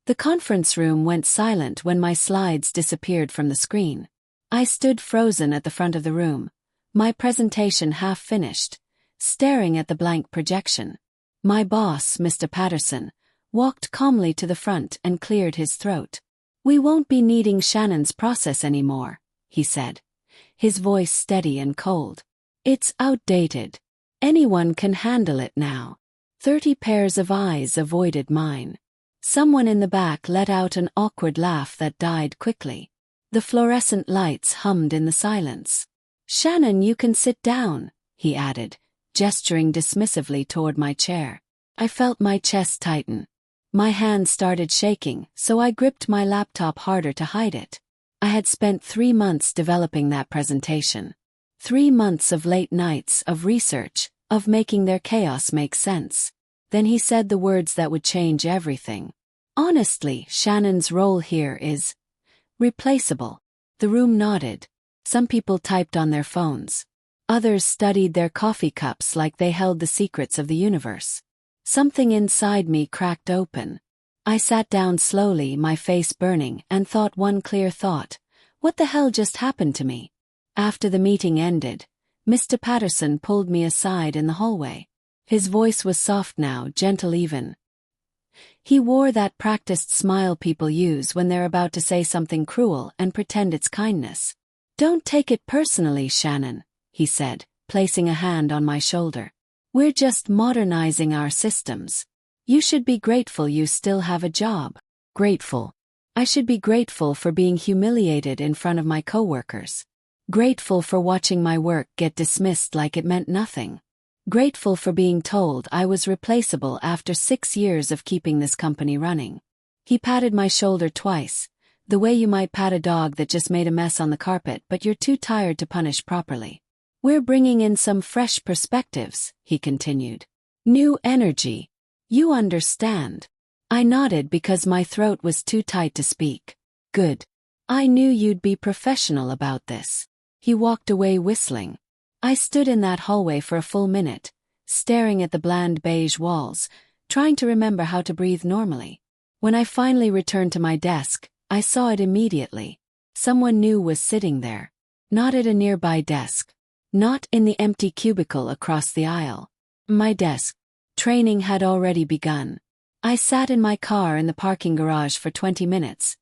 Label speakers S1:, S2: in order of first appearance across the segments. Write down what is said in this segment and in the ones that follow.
S1: The conference room went silent when my slides disappeared from the screen. I stood frozen at the front of the room, my presentation half finished, staring at the blank projection. My boss, Mr. Patterson, walked calmly to the front and cleared his throat. "We won't be needing Shannon's process anymore," he said, his voice steady and cold. "It's outdated. Anyone can handle it now." 30 pairs of eyes avoided mine. Someone in the back let out an awkward laugh that died quickly. The fluorescent lights hummed in the silence. "Shannon, you can sit down," he added, gesturing dismissively toward my chair. I felt my chest tighten. My hand started shaking, so I gripped my laptop harder to hide it. I had spent 3 months developing that presentation. 3 months of late nights, of research, of making their chaos make sense. Then he said the words that would change everything. "Honestly, Shannon's role here is replaceable." The room nodded. Some people typed on their phones. Others studied their coffee cups like they held the secrets of the universe. Something inside me cracked open. I sat down slowly, my face burning, and thought one clear thought. What the hell just happened to me? After the meeting ended, Mr. Patterson pulled me aside in the hallway. His voice was soft now, gentle even. He wore that practiced smile people use when they're about to say something cruel and pretend it's kindness. "Don't take it personally, Shannon," he said, placing a hand on my shoulder. "We're just modernizing our systems. You should be grateful you still have a job." Grateful. I should be grateful for being humiliated in front of my coworkers. Grateful for watching my work get dismissed like it meant nothing. Grateful for being told I was replaceable after 6 years of keeping this company running. He patted my shoulder twice, the way you might pat a dog that just made a mess on the carpet but you're too tired to punish properly. "We're bringing in some fresh perspectives," he continued. "New energy. You understand." I nodded because my throat was too tight to speak. "Good. I knew you'd be professional about this." He walked away whistling. I stood in that hallway for a full minute, staring at the bland beige walls, trying to remember how to breathe normally. When I finally returned to my desk, I saw it immediately. Someone new was sitting there. Not at a nearby desk. Not in the empty cubicle across the aisle. My desk. Training had already begun. I sat in my car in the parking garage for 20 minutes,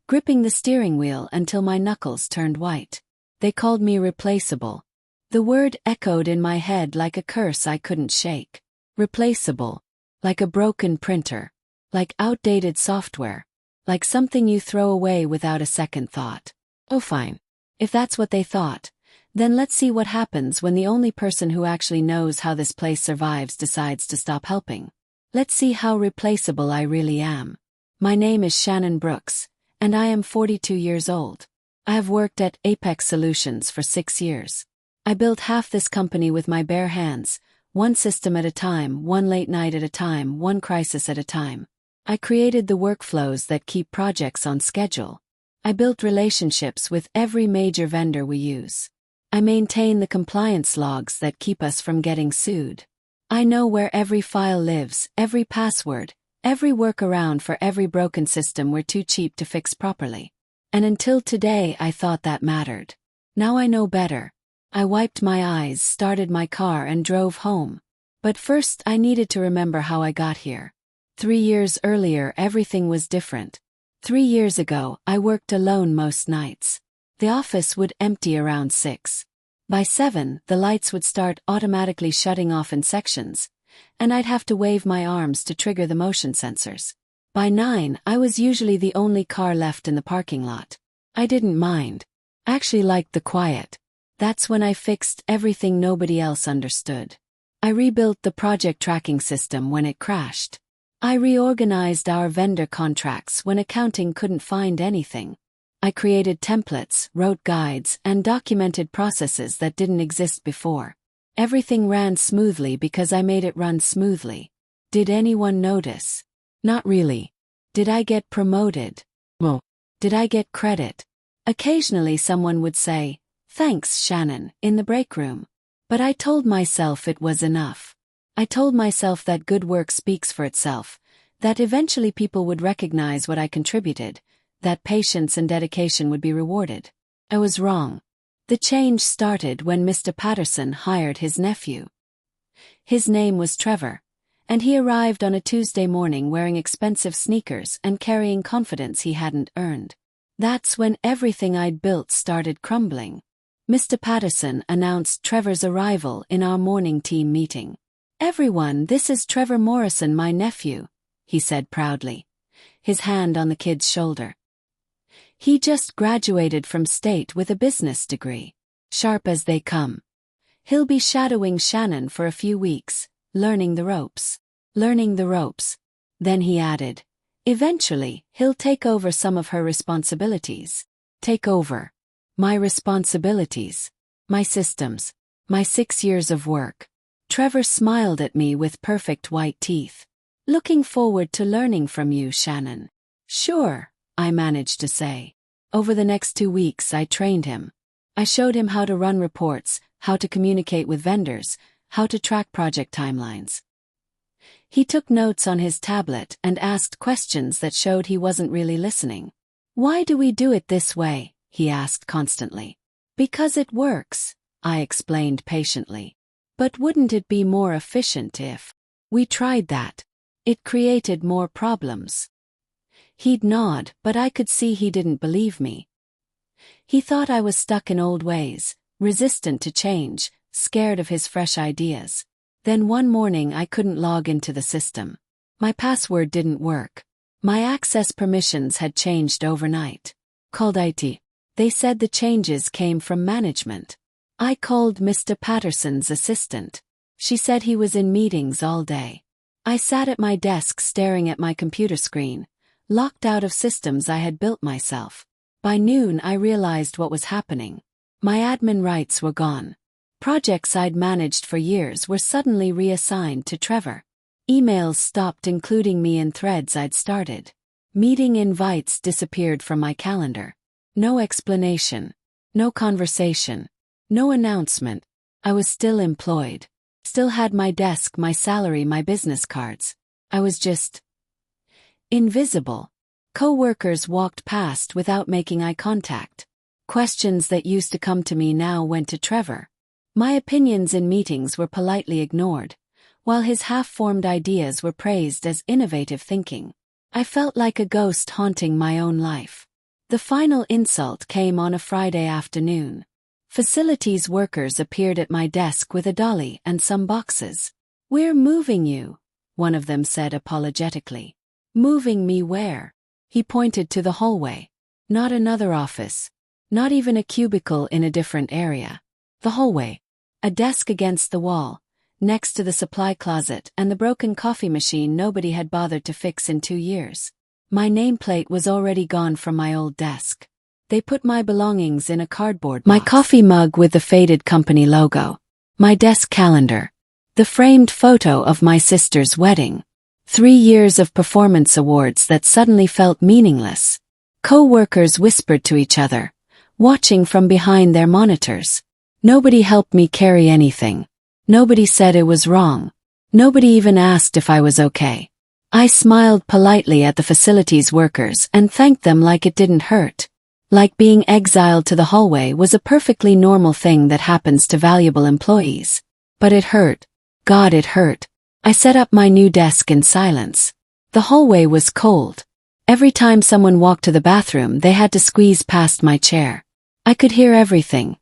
S1: gripping the steering wheel until my knuckles turned white. They called me replaceable. The word echoed in my head like a curse I couldn't shake. Replaceable. Like a broken printer. Like outdated software. Like something you throw away without a second thought. Oh fine. If that's what they thought, then let's see what happens when the only person who actually knows how this place survives decides to stop helping. Let's see how replaceable I really am. My name is Shannon Brooks, and I am 42 years old. I have worked at Apex Solutions for 6 years. I built half this company with my bare hands, one system at a time, one late night at a time, one crisis at a time. I created the workflows that keep projects on schedule. I built relationships with every major vendor we use. I maintain the compliance logs that keep us from getting sued. I know where every file lives, every password, every workaround for every broken system we're too cheap to fix properly. And until today I thought that mattered. Now I know better. I wiped my eyes, started my car and drove home. But first I needed to remember how I got here. 3 years earlier everything was different. 3 years ago I worked alone most nights. The office would empty around 6. By 7, the lights would start automatically shutting off in sections, and I'd have to wave my arms to trigger the motion sensors. By 9, I was usually the only car left in the parking lot. I didn't mind. I actually liked the quiet. That's when I fixed everything nobody else understood. I rebuilt the project tracking system when it crashed. I reorganized our vendor contracts when accounting couldn't find anything. I created templates, wrote guides, and documented processes that didn't exist before. Everything ran smoothly because I made it run smoothly. Did anyone notice? Not really. Did I get promoted? Well, did I get credit? Occasionally someone would say, "Thanks, Shannon," in the break room. But I told myself it was enough. I told myself that good work speaks for itself, that eventually people would recognize what I contributed, that patience and dedication would be rewarded. I was wrong. The change started when Mr. Patterson hired his nephew. His name was Trevor, and he arrived on a Tuesday morning wearing expensive sneakers and carrying confidence he hadn't earned. That's when everything I'd built started crumbling. Mr. Patterson announced Trevor's arrival in our morning team meeting. "Everyone, this is Trevor Morrison, my nephew," he said proudly, his hand on the kid's shoulder. "He just graduated from state with a business degree. Sharp as they come. He'll be shadowing Shannon for a few weeks, learning the ropes. Learning the ropes." Then he added, "Eventually, he'll take over some of her responsibilities." Take over. My responsibilities. My systems. My 6 years of work. Trevor smiled at me with perfect white teeth. "Looking forward to learning from you, Shannon." "Sure," I managed to say. Over the next 2 weeks I trained him. I showed him how to run reports, how to communicate with vendors, how to track project timelines. He took notes on his tablet and asked questions that showed he wasn't really listening. "Why do we do it this way?" he asked constantly. "Because it works," I explained patiently. "But wouldn't it be more efficient if we tried that? It created more problems." He'd nod, but I could see he didn't believe me. He thought I was stuck in old ways, resistant to change, scared of his fresh ideas. Then one morning I couldn't log into the system. My password didn't work. My access permissions had changed overnight. Called IT. They said the changes came from management. I called Mr. Patterson's assistant. She said he was in meetings all day. I sat at my desk staring at my computer screen, locked out of systems I had built myself. By noon I realized what was happening. My admin rights were gone. Projects I'd managed for years were suddenly reassigned to Trevor. Emails stopped including me in threads I'd started. Meeting invites disappeared from my calendar. No explanation. No conversation. No announcement. I was still employed. Still had my desk, my salary, my business cards. I was just invisible. Co-workers walked past without making eye contact. Questions that used to come to me now went to Trevor. My opinions in meetings were politely ignored, while his half-formed ideas were praised as innovative thinking. I felt like a ghost haunting my own life. The final insult came on a Friday afternoon. Facilities workers appeared at my desk with a dolly and some boxes. "We're moving you," one of them said apologetically. "Moving me where?" He pointed to the hallway. Not another office. Not even a cubicle in a different area. The hallway. A desk against the wall, next to the supply closet and the broken coffee machine nobody had bothered to fix in 2 years. My nameplate was already gone from my old desk. They put my belongings in a cardboard box. My coffee mug with the faded company logo. My desk calendar. The framed photo of my sister's wedding. 3 years of performance awards that suddenly felt meaningless. Co-workers whispered to each other, watching from behind their monitors. Nobody helped me carry anything. Nobody said it was wrong. Nobody even asked if I was okay. I smiled politely at the facilities workers and thanked them like it didn't hurt. Like being exiled to the hallway was a perfectly normal thing that happens to valuable employees. But it hurt. God, it hurt. I set up my new desk in silence. The hallway was cold. Every time someone walked to the bathroom, they had to squeeze past my chair. I could hear everything.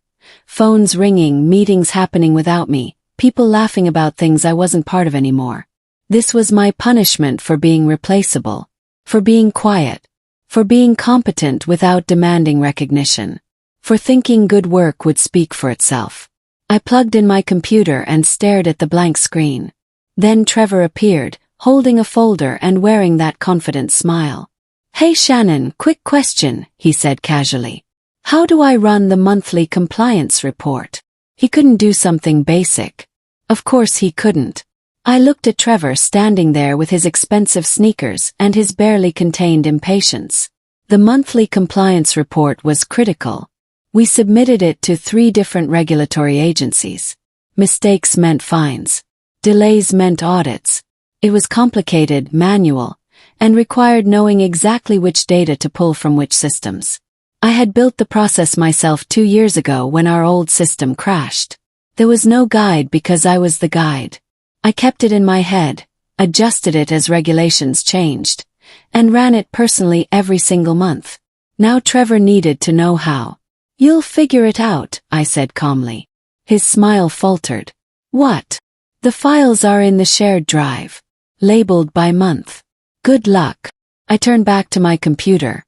S1: Phones ringing, meetings happening without me, people laughing about things I wasn't part of anymore. This was my punishment for being replaceable, for being quiet, for being competent without demanding recognition, for thinking good work would speak for itself. I plugged in my computer and stared at the blank screen. Then Trevor appeared, holding a folder and wearing that confident smile. "Hey Shannon, quick question," he said casually. "How do I run the monthly compliance report?" He couldn't do something basic. Of course he couldn't. I looked at Trevor standing there with his expensive sneakers and his barely contained impatience. The monthly compliance report was critical. We submitted it to 3 different regulatory agencies. Mistakes meant fines. Delays meant audits. It was complicated, manual, and required knowing exactly which data to pull from which systems. I had built the process myself 2 years ago when our old system crashed. There was no guide because I was the guide. I kept it in my head, adjusted it as regulations changed, and ran it personally every single month. Now Trevor needed to know how. "You'll figure it out," I said calmly. His smile faltered. "What?" "The files are in the shared drive, labeled by month. Good luck." I turned back to my computer.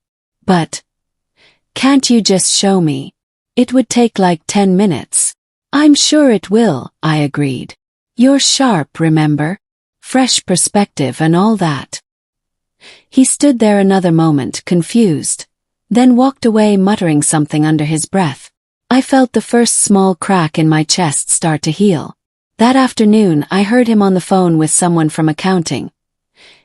S1: "But can't you just show me? It would take like 10 minutes. "I'm sure it will," I agreed. "You're sharp, remember? Fresh perspective and all that." He stood there another moment, confused, then walked away muttering something under his breath. I felt the first small crack in my chest start to heal. That afternoon I heard him on the phone with someone from accounting,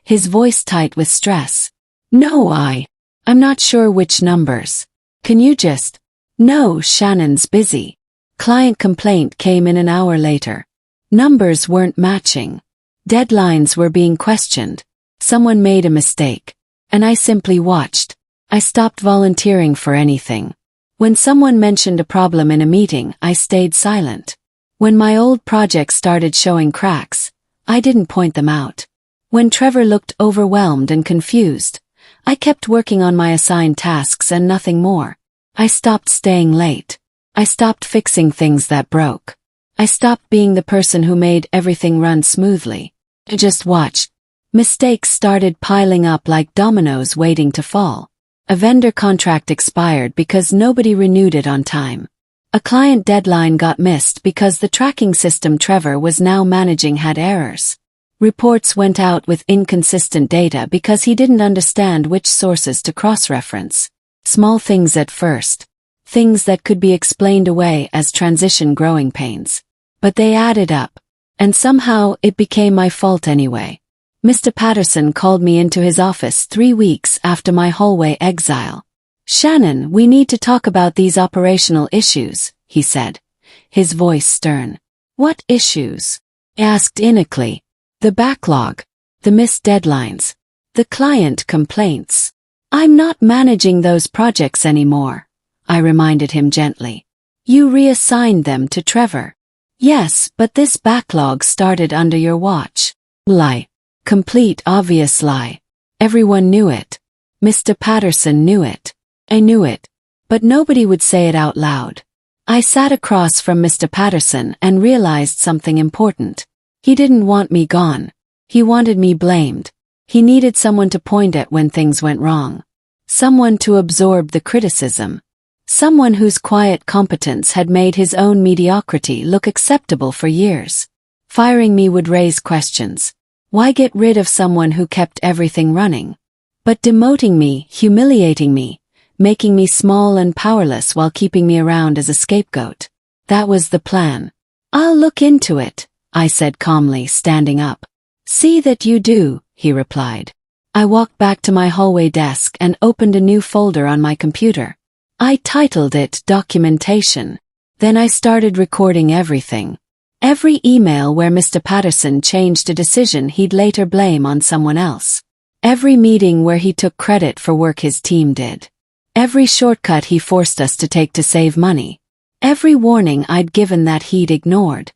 S1: his voice tight with stress. "No, I'm not sure which numbers. Can you just—" "No, Shannon's busy." Client complaint came in an hour later. Numbers weren't matching. Deadlines were being questioned. Someone made a mistake. And I simply watched. I stopped volunteering for anything. When someone mentioned a problem in a meeting, I stayed silent. When my old projects started showing cracks, I didn't point them out. When Trevor looked overwhelmed and confused, I kept working on my assigned tasks and nothing more. I stopped staying late. I stopped fixing things that broke. I stopped being the person who made everything run smoothly. I just watched. Mistakes started piling up like dominoes waiting to fall. A vendor contract expired because nobody renewed it on time. A client deadline got missed because the tracking system Trevor was now managing had errors. Reports went out with inconsistent data because he didn't understand which sources to cross-reference. Small things at first. Things that could be explained away as transition growing pains. But they added up. And somehow it became my fault anyway. Mr. Patterson called me into his office 3 weeks after my hallway exile. "Shannon, we need to talk about these operational issues," he said, his voice stern. "What issues?" I asked innocently. "The backlog, the missed deadlines, the client complaints. I'm not managing those projects anymore," I reminded him gently. "You reassigned them to Trevor." "Yes, but this backlog started under your watch." Lie. Complete obvious lie. Everyone knew it. Mr. Patterson knew it. I knew it. But nobody would say it out loud. I sat across from Mr. Patterson and realized something important. He didn't want me gone. He wanted me blamed. He needed someone to point at when things went wrong. Someone to absorb the criticism. Someone whose quiet competence had made his own mediocrity look acceptable for years. Firing me would raise questions. Why get rid of someone who kept everything running? But demoting me, humiliating me, making me small and powerless while keeping me around as a scapegoat. That was the plan. "I'll look into it," I said calmly, standing up. "See that you do," he replied. I walked back to my hallway desk and opened a new folder on my computer. I titled it Documentation. Then I started recording everything. Every email where Mr. Patterson changed a decision he'd later blame on someone else. Every meeting where he took credit for work his team did. Every shortcut he forced us to take to save money. Every warning I'd given that he'd ignored.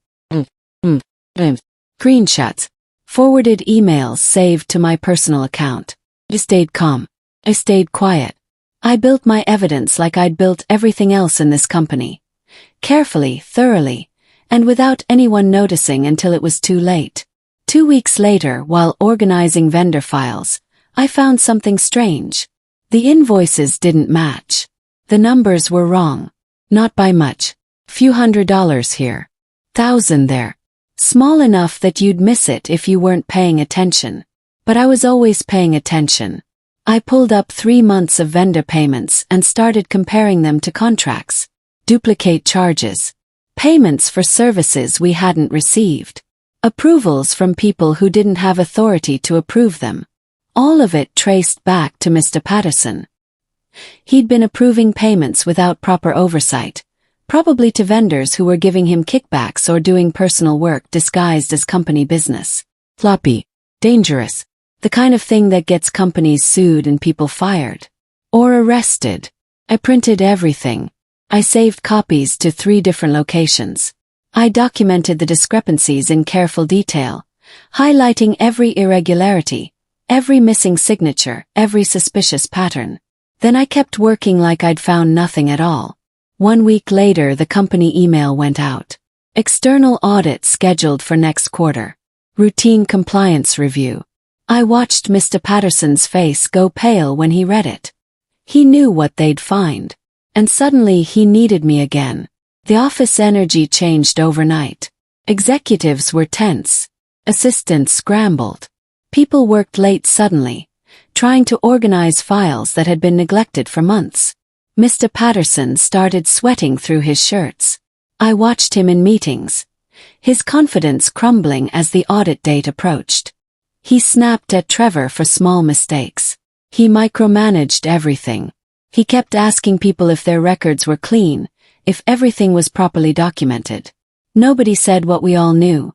S1: Screenshots. Forwarded emails saved to my personal account. I stayed calm. I stayed quiet. I built my evidence like I'd built everything else in this company. Carefully, thoroughly, and without anyone noticing until it was too late. 2 weeks later, while organizing vendor files, I found something strange. The invoices didn't match. The numbers were wrong. Not by much. Few $100s here. 1,000 there. Small enough that you'd miss it if you weren't paying attention. But I was always paying attention. I pulled up 3 months of vendor payments and started comparing them to contracts. Duplicate charges. Payments for services we hadn't received. Approvals from people who didn't have authority to approve them. All of it traced back to Mr. Patterson. He'd been approving payments without proper oversight, probably to vendors who were giving him kickbacks or doing personal work disguised as company business. Floppy. Dangerous. The kind of thing that gets companies sued and people fired. Or arrested. I printed everything. I saved copies to 3 different locations. I documented the discrepancies in careful detail, highlighting every irregularity, every missing signature, every suspicious pattern. Then I kept working like I'd found nothing at all. 1 week later, the company email went out. External audit scheduled for next quarter. Routine compliance review. I watched Mr. Patterson's face go pale when he read it. He knew what they'd find. And suddenly he needed me again. The office energy changed overnight. Executives were tense. Assistants scrambled. People worked late suddenly, trying to organize files that had been neglected for months. Mr. Patterson started sweating through his shirts. I watched him in meetings, his confidence crumbling as the audit date approached. He snapped at Trevor for small mistakes. He micromanaged everything. He kept asking people if their records were clean, if everything was properly documented. Nobody said what we all knew.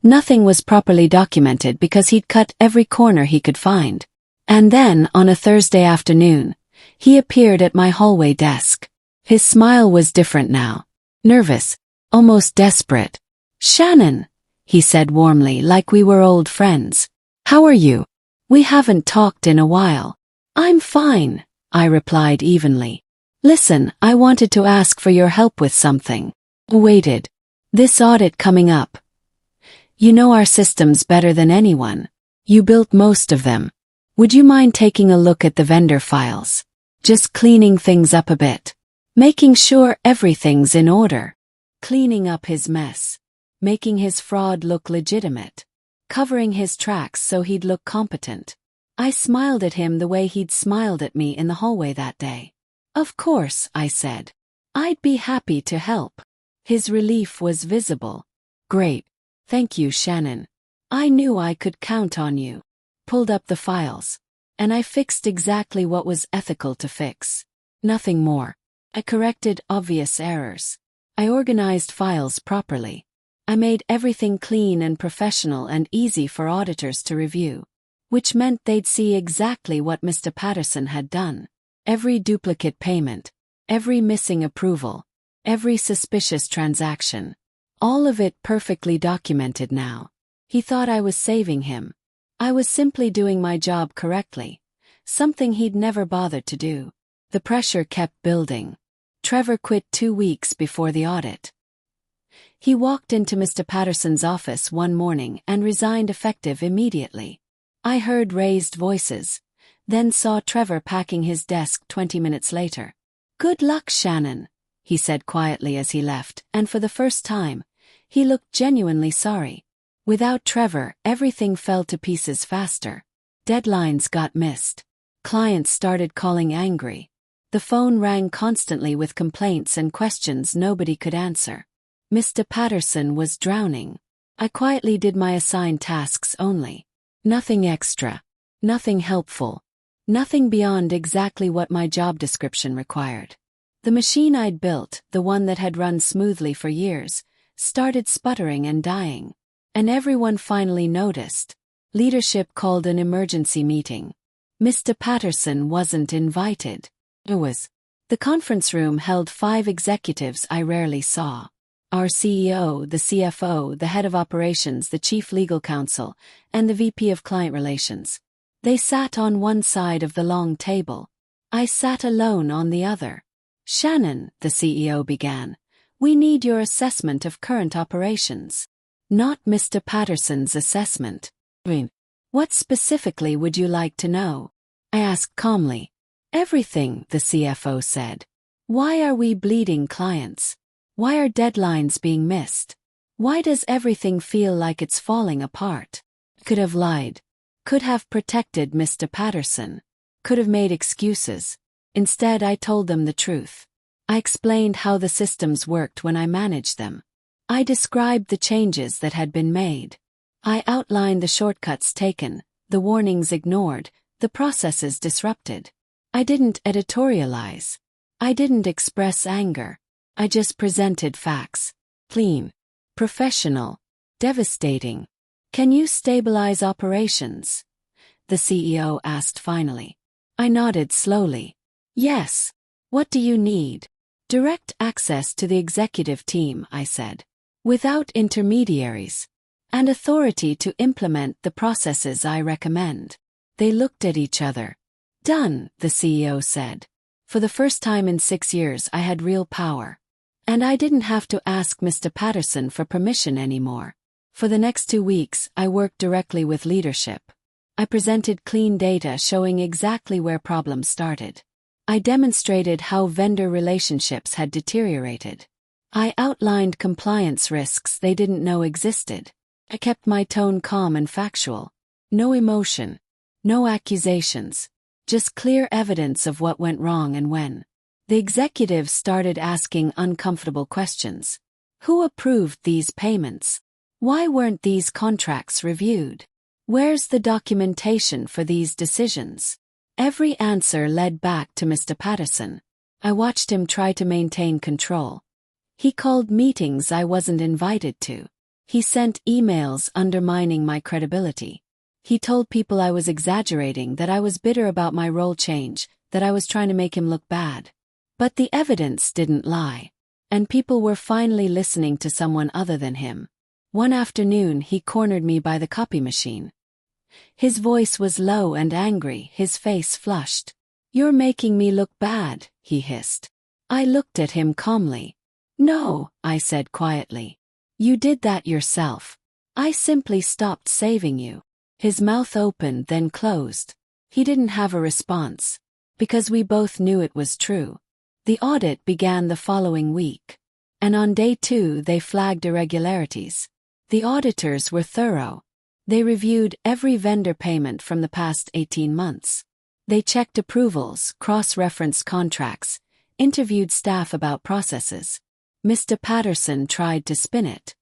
S1: Nothing was properly documented because he'd cut every corner he could find. And then, on a Thursday afternoon, he appeared at my hallway desk. His smile was different now. Nervous, almost desperate. "Shannon," he said warmly, like we were old friends. "How are you? We haven't talked in a while." "I'm fine," I replied evenly. "Listen, I wanted to ask for your help with something." Waited. "This audit coming up. You know our systems better than anyone. You built most of them. Would you mind taking a look at the vendor files? Just cleaning things up a bit. Making sure everything's in order. Cleaning up his mess. Making his fraud look legitimate. Covering his tracks so he'd look competent." I smiled at him the way he'd smiled at me in the hallway that day. "Of course," I said. "I'd be happy to help." His relief was visible. "Great. Thank you, Shannon. I knew I could count on you." Pulled up the files. And I fixed exactly what was ethical to fix. Nothing more. I corrected obvious errors. I organized files properly. I made everything clean and professional and easy for auditors to review. Which meant they'd see exactly what Mr. Patterson had done. Every duplicate payment, every missing approval, every suspicious transaction. All of it perfectly documented now. He thought I was saving him. I was simply doing my job correctly, something he'd never bothered to do. The pressure kept building. Trevor quit 2 weeks before the audit. He walked into Mr. Patterson's office one morning and resigned effective immediately. I heard raised voices, then saw Trevor packing his desk 20 minutes later. "Good luck, Shannon," he said quietly as he left, and for the first time, he looked genuinely sorry. Without Trevor, everything fell to pieces faster. Deadlines got missed. Clients started calling angry. The phone rang constantly with complaints and questions nobody could answer. Mr. Patterson was drowning. I quietly did my assigned tasks only. Nothing extra. Nothing helpful. Nothing beyond exactly what my job description required. The machine I'd built, the one that had run smoothly for years, started sputtering and dying. And everyone finally noticed. Leadership called an emergency meeting. Mr. Patterson wasn't invited. The conference room held 5 executives I rarely saw. Our CEO, the CFO, the head of operations, the chief legal counsel, and the VP of client relations. They sat on one side of the long table. I sat alone on the other. "Shannon," the CEO began, "we need your assessment of current operations." "Not Mr. Patterson's assessment." "What specifically would you like to know?" I asked calmly. "Everything," the CFO said. "Why are we bleeding clients? Why are deadlines being missed? Why does everything feel like it's falling apart?" Could have lied. Could have protected Mr. Patterson. Could have made excuses. Instead, I told them the truth. I explained how the systems worked when I managed them. I described the changes that had been made. I outlined the shortcuts taken, the warnings ignored, the processes disrupted. I didn't editorialize. I didn't express anger. I just presented facts. Clean. Professional. Devastating. "Can you stabilize operations?" the CEO asked finally. I nodded slowly. Yes. What do you need? Direct access to the executive team, I said. Without intermediaries. And authority to implement the processes I recommend. They looked at each other. Done, the CEO said. For the first time in 6 years I had real power. And I didn't have to ask Mr. Patterson for permission anymore. For the next 2 weeks, I worked directly with leadership. I presented clean data showing exactly where problems started. I demonstrated how vendor relationships had deteriorated. I outlined compliance risks they didn't know existed. I kept my tone calm and factual. No emotion. No accusations. Just clear evidence of what went wrong and when. The executives started asking uncomfortable questions. Who approved these payments? Why weren't these contracts reviewed? Where's the documentation for these decisions? Every answer led back to Mr. Patterson. I watched him try to maintain control. He called meetings I wasn't invited to. He sent emails undermining my credibility. He told people I was exaggerating, that I was bitter about my role change, that I was trying to make him look bad. But the evidence didn't lie. And people were finally listening to someone other than him. One afternoon he cornered me by the copy machine. His voice was low and angry, his face flushed. You're making me look bad, he hissed. I looked at him calmly. No, I said quietly. You did that yourself. I simply stopped saving you. His mouth opened then closed. He didn't have a response. Because we both knew it was true. The audit began the following week. And on day 2 they flagged irregularities. The auditors were thorough. They reviewed every vendor payment from the past 18 months. They checked approvals, cross-referenced contracts, interviewed staff about processes. Mr. Patterson tried to spin it.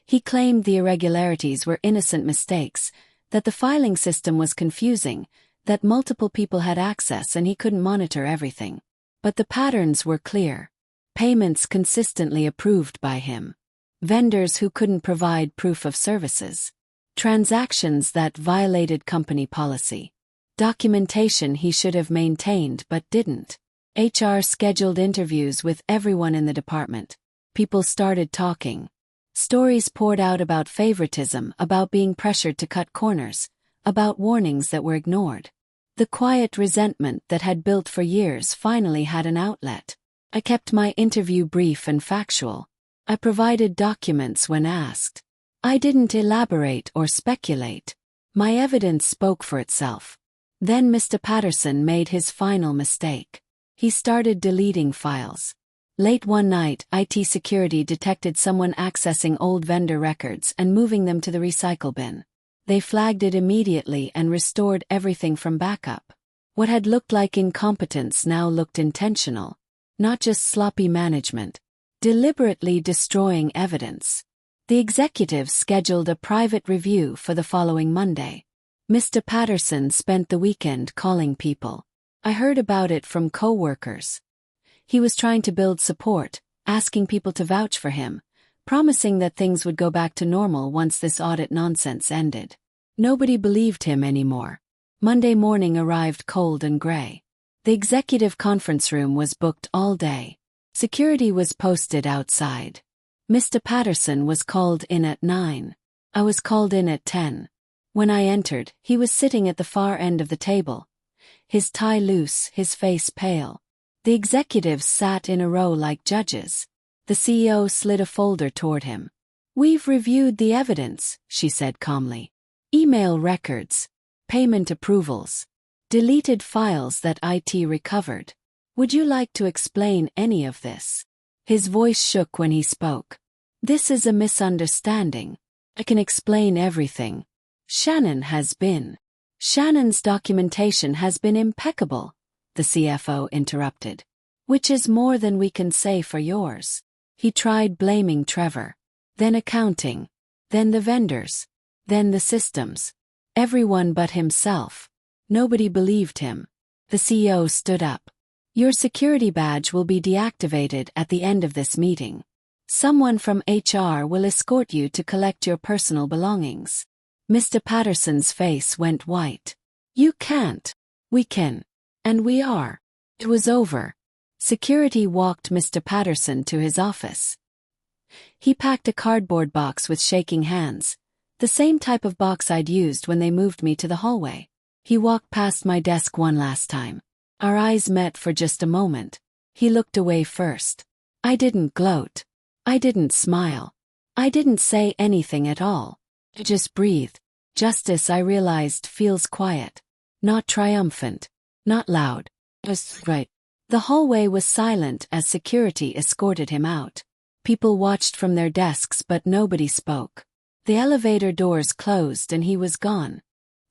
S1: He claimed the irregularities were innocent mistakes, that the filing system was confusing, that multiple people had access and he couldn't monitor everything. But the patterns were clear. Payments consistently approved by him. Vendors who couldn't provide proof of services. Transactions that violated company policy. Documentation he should have maintained but didn't. HR scheduled interviews with everyone in the department. People started talking. Stories poured out about favoritism, about being pressured to cut corners, about warnings that were ignored. The quiet resentment that had built for years finally had an outlet. I kept my interview brief and factual. I provided documents when asked. I didn't elaborate or speculate. My evidence spoke for itself. Then Mr. Patterson made his final mistake. He started deleting files. Late one night, IT security detected someone accessing old vendor records and moving them to the recycle bin. They flagged it immediately and restored everything from backup. What had looked like incompetence now looked intentional. Not just sloppy management. Deliberately destroying evidence. The executives scheduled a private review for the following Monday. Mr. Patterson spent the weekend calling people. I heard about it from co-workers. He was trying to build support, asking people to vouch for him, promising that things would go back to normal once this audit nonsense ended. Nobody believed him anymore. Monday morning arrived cold and gray. The executive conference room was booked all day. Security was posted outside. Mr. Patterson was called in at 9. I was called in at 10. When I entered, he was sitting at the far end of the table. His tie loose, his face pale. The executives sat in a row like judges. The CEO slid a folder toward him. We've reviewed the evidence, she said calmly. Email records. Payment approvals. Deleted files that IT recovered. Would you like to explain any of this? His voice shook when he spoke. This is a misunderstanding. I can explain everything. Shannon's documentation has been impeccable, the CFO interrupted. Which is more than we can say for yours. He tried blaming Trevor. Then accounting. Then the vendors. Then the systems. Everyone but himself. Nobody believed him. The CEO stood up. Your security badge will be deactivated at the end of this meeting. Someone from HR will escort you to collect your personal belongings. Mr. Patterson's face went white. You can't. We can. And we are. It was over. Security walked Mr. Patterson to his office. He packed a cardboard box with shaking hands, the same type of box I'd used when they moved me to the hallway. He walked past my desk one last time. Our eyes met for just a moment. He looked away first. I didn't gloat. I didn't smile. I didn't say anything at all. I just breathed. Justice, I realized, feels quiet. Not triumphant. Not loud. Just right. The hallway was silent as security escorted him out. People watched from their desks but nobody spoke. The elevator doors closed and he was gone.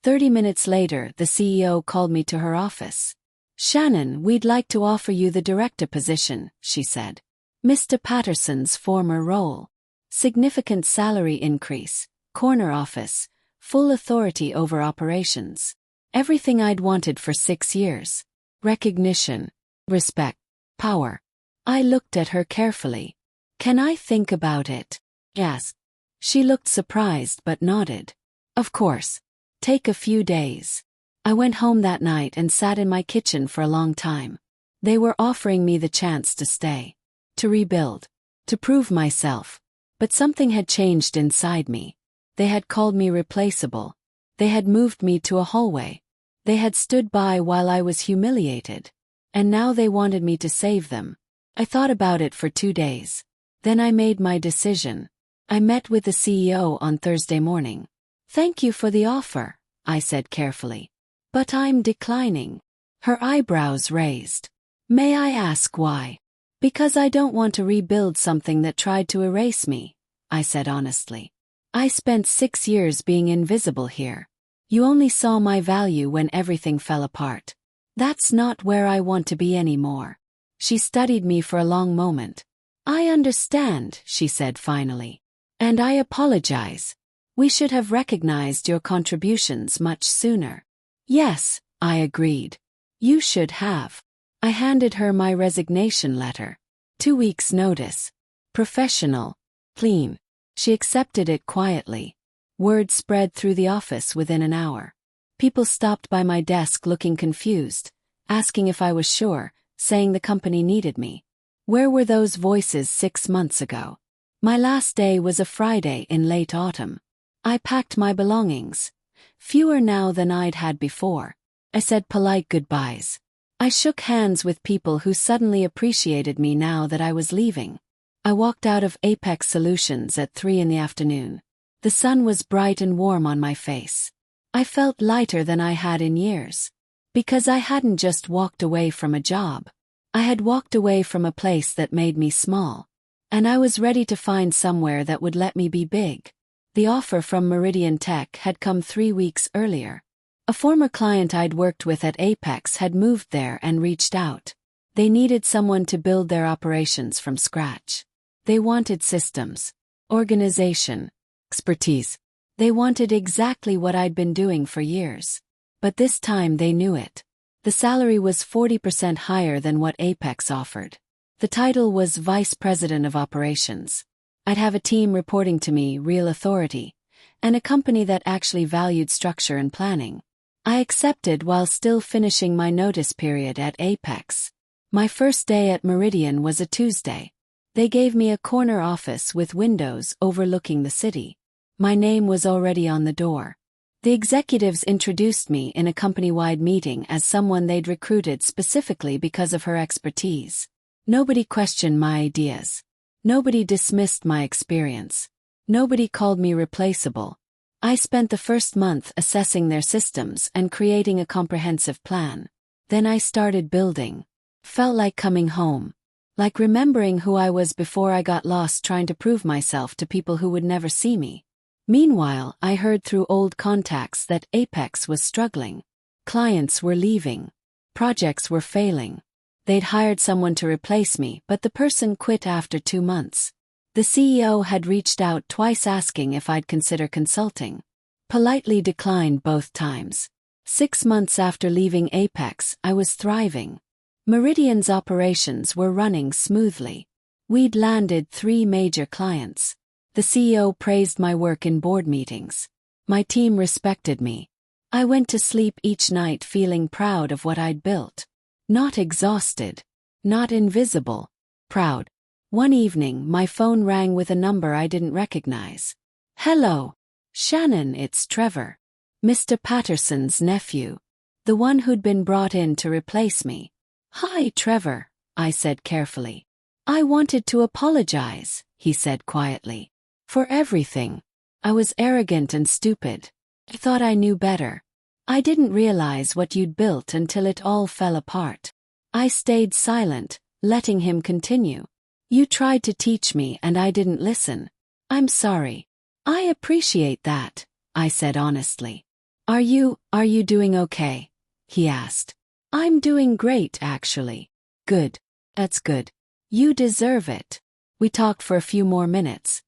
S1: 30 minutes later, the CEO called me to her office. Shannon, we'd like to offer you the director position, she said. Mr. Patterson's former role. Significant salary increase, corner office, full authority over operations. Everything I'd wanted for 6 years. Recognition, respect, power. I looked at her carefully. Can I think about it? Yes. She looked surprised but nodded. Of course. Take a few days. I went home that night and sat in my kitchen for a long time. They were offering me the chance to stay. To rebuild. To prove myself. But something had changed inside me. They had called me replaceable. They had moved me to a hallway. They had stood by while I was humiliated. And now they wanted me to save them. I thought about it for 2 days. Then I made my decision. I met with the CEO on Thursday morning. Thank you for the offer, I said carefully. But I'm declining. Her eyebrows raised. May I ask why? Because I don't want to rebuild something that tried to erase me, I said honestly. I spent 6 years being invisible here. You only saw my value when everything fell apart. That's not where I want to be anymore. She studied me for a long moment. I understand, she said finally. And I apologize. We should have recognized your contributions much sooner. Yes, I agreed. You should have. I handed her my resignation letter. 2 weeks' notice. Professional. Clean. She accepted it quietly. Word spread through the office within an hour. People stopped by my desk looking confused, asking if I was sure, saying the company needed me. Where were those voices 6 months ago? My last day was a Friday in late autumn. I packed my belongings. Fewer now than I'd had before. I said polite goodbyes. I shook hands with people who suddenly appreciated me now that I was leaving. I walked out of Apex Solutions at 3 in the afternoon. The sun was bright and warm on my face. I felt lighter than I had in years. Because I hadn't just walked away from a job. I had walked away from a place that made me small. And I was ready to find somewhere that would let me be big. The offer from Meridian Tech had come 3 weeks earlier. A former client I'd worked with at Apex had moved there and reached out. They needed someone to build their operations from scratch. They wanted systems, organization, expertise. They wanted exactly what I'd been doing for years. But this time they knew it. The salary was 40% higher than what Apex offered. The title was Vice President of Operations. I'd have a team reporting to me, real authority, and a company that actually valued structure and planning. I accepted while still finishing my notice period at Apex. My first day at Meridian was a Tuesday. They gave me a corner office with windows overlooking the city. My name was already on the door. The executives introduced me in a company-wide meeting as someone they'd recruited specifically because of her expertise. Nobody questioned my ideas. Nobody dismissed my experience. Nobody called me replaceable. I spent the first month assessing their systems and creating a comprehensive plan. Then I started building. Felt like coming home. Like remembering who I was before I got lost trying to prove myself to people who would never see me. Meanwhile, I heard through old contacts that Apex was struggling. Clients were leaving. Projects were failing. They'd hired someone to replace me, but the person quit after 2 months. The CEO had reached out twice asking if I'd consider consulting. Politely declined both times. 6 months after leaving Apex, I was thriving. Meridian's operations were running smoothly. We'd landed 3 major clients. The CEO praised my work in board meetings. My team respected me. I went to sleep each night feeling proud of what I'd built. Not exhausted. Not invisible. Proud. One evening, my phone rang with a number I didn't recognize. "Hello. Shannon, it's Trevor. Mr. Patterson's nephew. The one who'd been brought in to replace me." "Hi, Trevor," I said carefully. "I wanted to apologize," he said quietly. "For everything. I was arrogant and stupid. I thought I knew better. I didn't realize what you'd built until it all fell apart." I stayed silent, letting him continue. "You tried to teach me and I didn't listen. I'm sorry." "I appreciate that," I said honestly. Are you doing okay?" he asked. "I'm doing great, actually." "Good. That's good. You deserve it." We talked for a few more minutes.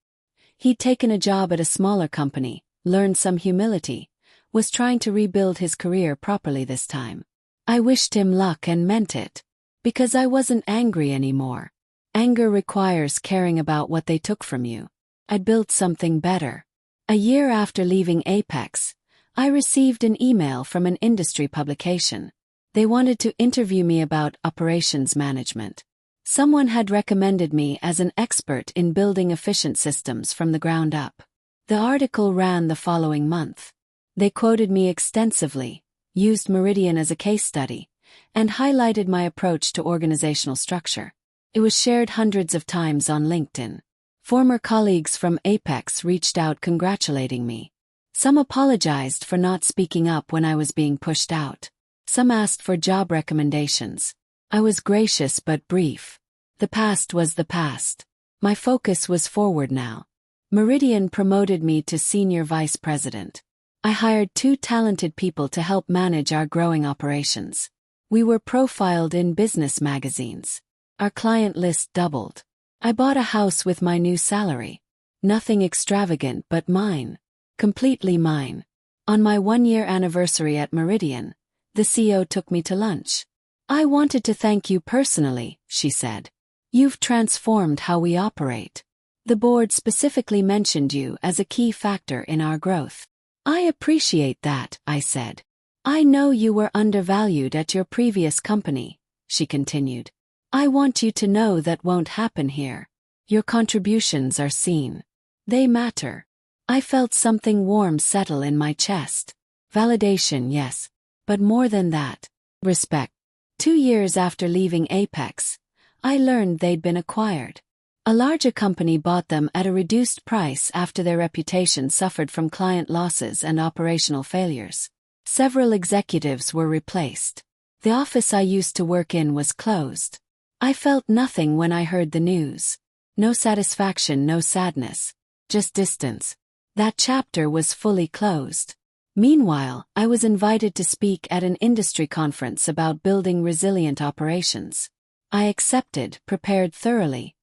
S1: He'd taken a job at a smaller company, learned some humility, was trying to rebuild his career properly this time. I wished him luck and meant it. Because I wasn't angry anymore. Anger requires caring about what they took from you. I'd built something better. A year after leaving Apex, I received an email from an industry publication. They wanted to interview me about operations management. Someone had recommended me as an expert in building efficient systems from the ground up. The article ran the following month. They quoted me extensively, used Meridian as a case study, and highlighted my approach to organizational structure. It was shared hundreds of times on LinkedIn. Former colleagues from Apex reached out congratulating me. Some apologized for not speaking up when I was being pushed out. Some asked for job recommendations. I was gracious but brief. The past was the past. My focus was forward now. Meridian promoted me to senior vice president. I hired 2 talented people to help manage our growing operations. We were profiled in business magazines. Our client list doubled. I bought a house with my new salary. Nothing extravagant but mine. Completely mine. On my 1-year anniversary at Meridian, the CEO took me to lunch. "I wanted to thank you personally," she said. "You've transformed how we operate. The board specifically mentioned you as a key factor in our growth." "I appreciate that," I said. "I know you were undervalued at your previous company," she continued. "I want you to know that won't happen here. Your contributions are seen. They matter." I felt something warm settle in my chest. Validation, yes. But more than that. Respect. 2 years after leaving Apex, I learned they'd been acquired. A larger company bought them at a reduced price after their reputation suffered from client losses and operational failures. Several executives were replaced. The office I used to work in was closed. I felt nothing when I heard the news. No satisfaction, no sadness. Just distance. That chapter was fully closed. Meanwhile, I was invited to speak at an industry conference about building resilient operations. I accepted, prepared thoroughly,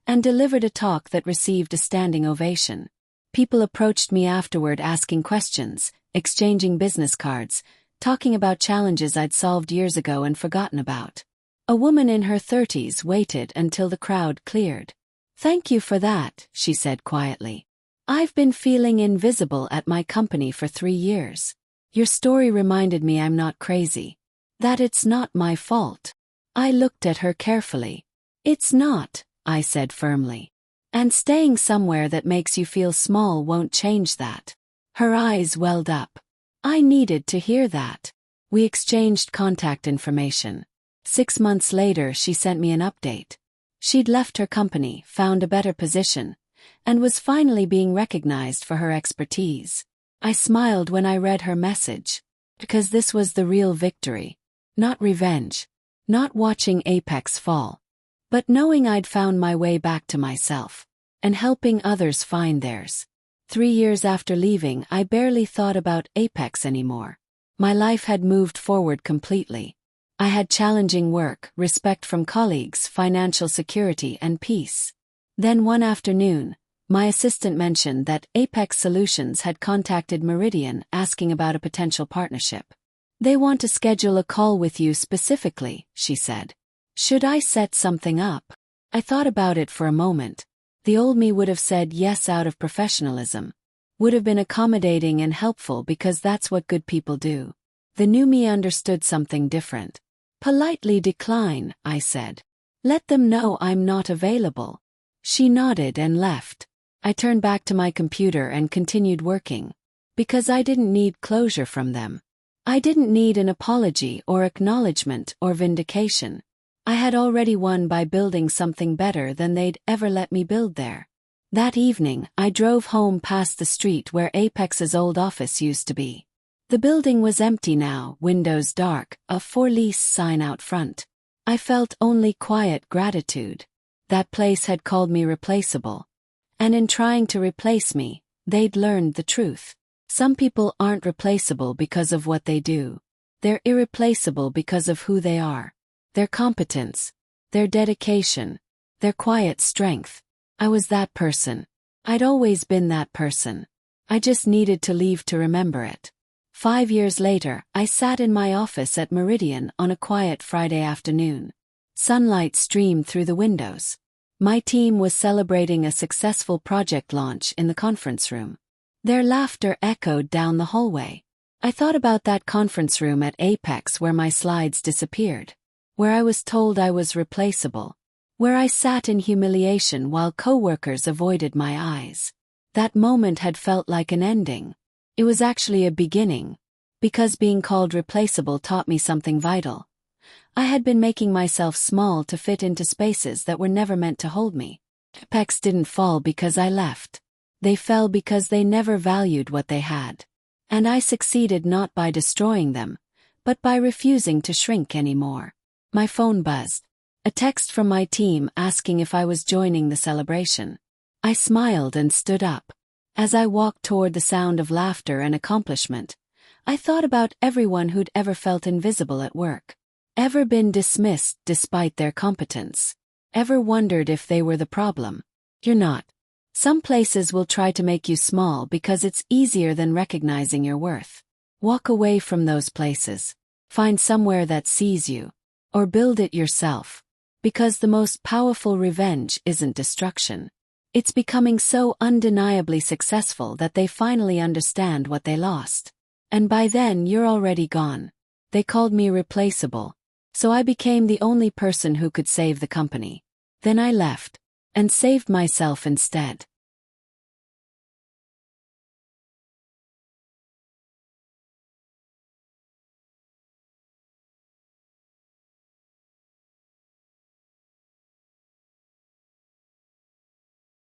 S1: and delivered a talk that received a standing ovation. People approached me afterward asking questions, exchanging business cards, talking about challenges I'd solved years ago and forgotten about. A woman in her 30s waited until the crowd cleared. "Thank you for that," she said quietly. "I've been feeling invisible at my company for 3 years. Your story reminded me I'm not crazy. That it's not my fault." I looked at her carefully. "It's not," I said firmly. "And staying somewhere that makes you feel small won't change that." Her eyes welled up. I needed to hear that. We exchanged contact information. 6 months later, she sent me an update. She'd left her company, found a better position, and was finally being recognized for her expertise. I smiled when I read her message. Because this was the real victory. Not revenge. Not watching Apex fall. But knowing I'd found my way back to myself. And helping others find theirs. 3 years after leaving, I barely thought about Apex anymore. My life had moved forward completely. I had challenging work, respect from colleagues, financial security, and peace. Then one afternoon, my assistant mentioned that Apex Solutions had contacted Meridian asking about a potential partnership. "They want to schedule a call with you specifically," she said. "Should I set something up?" I thought about it for a moment. The old me would have said yes out of professionalism. Would have been accommodating and helpful because that's what good people do. The new me understood something different. Politely decline, I said. Let them know I'm not available. She nodded and left. I turned back to my computer and continued working. Because I didn't need closure from them. I didn't need an apology or acknowledgement or vindication. I had already won by building something better than they'd ever let me build there. That evening, I drove home past the street where Apex's old office used to be. The building was empty now, windows dark, a for lease sign out front. I felt only quiet gratitude. That place had called me replaceable. And in trying to replace me, they'd learned the truth. Some people aren't replaceable because of what they do. They're irreplaceable because of who they are. Their competence. Their dedication. Their quiet strength. I was that person. I'd always been that person. I just needed to leave to remember it. 5 years later, I sat in my office at Meridian on a quiet Friday afternoon. Sunlight streamed through the windows. My team was celebrating a successful project launch in the conference room. Their laughter echoed down the hallway. I thought about that conference room at Apex where my slides disappeared. Where I was told I was replaceable. Where I sat in humiliation while coworkers avoided my eyes. That moment had felt like an ending. It was actually a beginning. Because being called replaceable taught me something vital. I had been making myself small to fit into spaces that were never meant to hold me. Apex didn't fall because I left. They fell because they never valued what they had. And I succeeded not by destroying them, but by refusing to shrink anymore. My phone buzzed. A text from my team asking if I was joining the celebration. I smiled and stood up. As I walked toward the sound of laughter and accomplishment, I thought about everyone who'd ever felt invisible at work. Ever been dismissed despite their competence. Ever wondered if they were the problem. You're not. Some places will try to make you small because it's easier than recognizing your worth. Walk away from those places. Find somewhere that sees you. Or build it yourself. Because the most powerful revenge isn't destruction. It's becoming so undeniably successful that they finally understand what they lost. And by then you're already gone. They called me replaceable. So I became the only person who could save the company. Then I left. And saved myself instead.